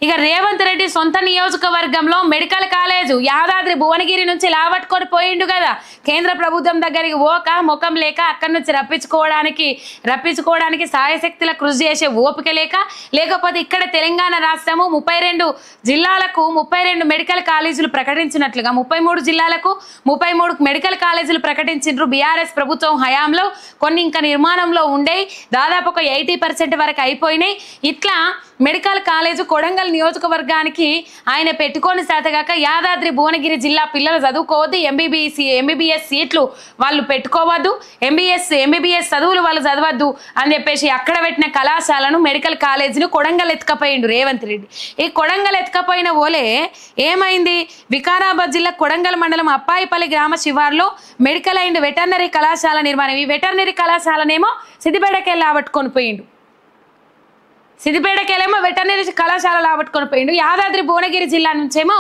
ఇక రేవంత్ రెడ్డి సొంత నియోజకవర్గంలో మెడికల్ కాలేజు యాదాద్రి భువనగిరి నుంచి లావట్టుకొని పోయిండు కదా. కేంద్ర ప్రభుత్వం దగ్గరికి పోక ముఖం లేక అక్కడి నుంచి రప్పించుకోవడానికి సాయశక్తుల కృషి చేసే ఓపిక లేకపోతే ఇక్కడ తెలంగాణ రాష్ట్రము 32 జిల్లాలకు 32 మెడికల్ కాలేజీలు ప్రకటించినట్లుగా 33 జిల్లాలకు 33 మెడికల్ కాలేజీలు ప్రకటించిండ్రు బీఆర్ఎస్ ప్రభుత్వం హయాంలో. కొన్ని ఇంకా నిర్మాణంలో ఉండే దాదాపు ఒక 80% వరకు అయిపోయినాయి. ఇట్లా మెడికల్ కాలేజు కొడంగల్ నియోజకవర్గానికి ఆయన పెట్టుకొని శాతగాక యాదాద్రి భువనగిరి జిల్లా పిల్లలు చదువుకోవద్దు, ఎంబీబీఎస్ సీట్లు వాళ్ళు పెట్టుకోవద్దు, ఎంబీబీఎస్ చదువులు వాళ్ళు చదవద్దు అని చెప్పేసి అక్కడ పెట్టిన కళాశాలను మెడికల్ కాలేజీని కొడంగల్ ఎత్తుకపోయిండు రేవంత్ రెడ్డి. ఈ కొడంగల్ ఎత్తుకపోయిన ఓలే ఏమైంది, వికారాబాద్ జిల్లా కొడంగల్ మండలం అప్పాయిపల్లి గ్రామ శివార్లో మెడికల్ అండ్ వెటర్నరీ కళాశాల నిర్మాణం. ఈ వెటర్నరీ కళాశాలనేమో సిద్దిపేటకెళ్ళి ఆవట్టుకొని పోయిండు. సిద్దిపేటకెళ్ళేమో వెటర్నరీ కళాశాల లావట్టుకొని పోయిండు. యాదాద్రి భువనగిరి జిల్లా నుంచేమో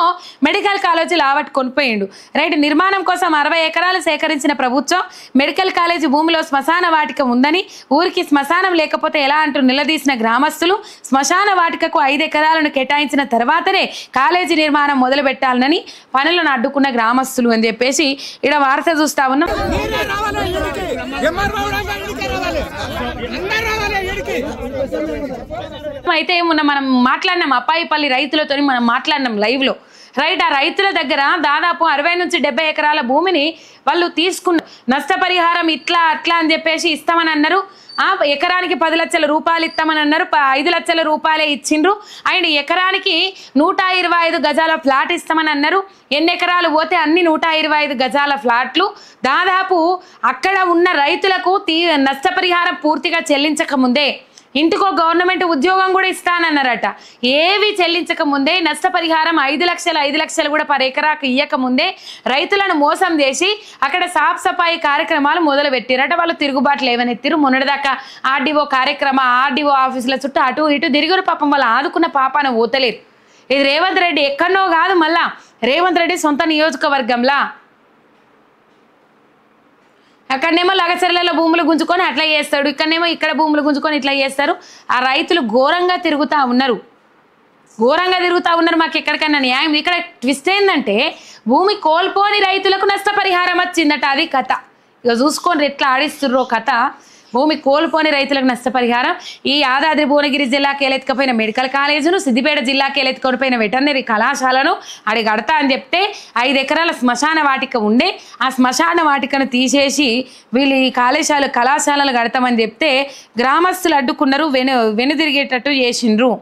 మెడికల్ కాలేజీ లావట్టుకొని పోయిండు. రైట్, నిర్మాణం కోసం 60 ఎకరాలు సేకరించిన ప్రభుత్వం మెడికల్ కాలేజీ భూమిలో శ్మశాన వాటిక ఉందని, ఊరికి శ్మశానం లేకపోతే ఎలా అంటూ నిలదీసిన గ్రామస్తులు శ్మశాన వాటికకు 5 ఎకరాలను కేటాయించిన తర్వాతనే కాలేజీ నిర్మాణం మొదలు పెట్టాలని పనులను అడ్డుకున్న గ్రామస్తులు అని చెప్పేసి ఇక్కడ వార్త చూస్తా ఉన్నాం. అయితే మొన్న మనం మాట్లాడినాం అప్పాయిపల్లి రైతులతో, మనం మాట్లాడినాం లైవ్ లో. రైట్, ఆ రైతుల దగ్గర దాదాపు 60 నుంచి 70 ఎకరాల భూమిని వాళ్ళు తీసుకున్న నష్టపరిహారం ఇట్లా అట్లా అని చెప్పేసి ఇస్తామని అన్నారు. ఎకరానికి 10 లక్షల రూపాయలు ఇస్తామని అన్నారు. 5 లక్షల రూపాయలే ఇచ్చిండ్రు. అండ్ ఎకరానికి 125 గజాల ఫ్లాట్ ఇస్తామని అన్నారు. ఎన్ని ఎకరాలు పోతే అన్ని 125 గజాల ఫ్లాట్లు. దాదాపు అక్కడ ఉన్న రైతులకు నష్టపరిహారం పూర్తిగా చెల్లించక ముందే ఇంటికో గవర్నమెంట్ ఉద్యోగం కూడా ఇస్తానన్నారట. ఏవి చెల్లించక ముందే నష్టపరిహారం 5 లక్షలు కూడా పర్ ఎకరాకు ఇయ్యక ముందే రైతులను మోసం చేసి అక్కడ సాఫ్ సఫాయి కార్యక్రమాలు మొదలు పెట్టిరట. వాళ్ళు తిరుగుబాట్లు లేవనెత్తిరు. మొన్నటిదాకా ఆర్డీఓ ఆఫీసుల చుట్టూ అటు ఇటు తిరుగురు. పాపం వాళ్ళు ఆదుకున్న పాపాన ఊతలేరు. ఇది రేవంత్ రెడ్డి ఎక్కడనో కాదు, మళ్ళా రేవంత్ రెడ్డి సొంత నియోజకవర్గంలా. అక్కడనేమో లగచర్లలో భూములు గుంజుకొని అట్లా చేస్తాడు, ఇక్కడనేమో ఇక్కడ భూములు గుంజుకొని ఇట్లా చేస్తారు. ఆ రైతులు ఘోరంగా తిరుగుతూ ఉన్నారు. మాకు ఎక్కడికైనా న్యాయం. ఇక్కడ ట్విస్ట్ ఏంటంటే భూమి కోల్పోని రైతులకు నష్టపరిహారం వచ్చిందట. అది కథ. ఇక చూసుకొని ఎట్లా ఆడిస్తుర్రో కథ. భూమి కోల్పోని రైతులకు నష్టపరిహారం. ఈ యాదాద్రి భువనగిరి జిల్లాకి ఎలెత్తుకపోయిన మెడికల్ కాలేజీను, సిద్దిపేట జిల్లాకి ఎలెత్తుకొనిపోయిన వెటర్నరీ కళాశాలను అడి కడతా అని చెప్తే 5 ఎకరాల శ్మశాన వాటిక ఉండే ఆ శ్మశాన వాటికను తీసేసి వీళ్ళు ఈ కళాశాలలు కడతామని చెప్తే గ్రామస్తులు అడ్డుకున్నారు, వెనుదిరిగేటట్టు చేసిండ్రు.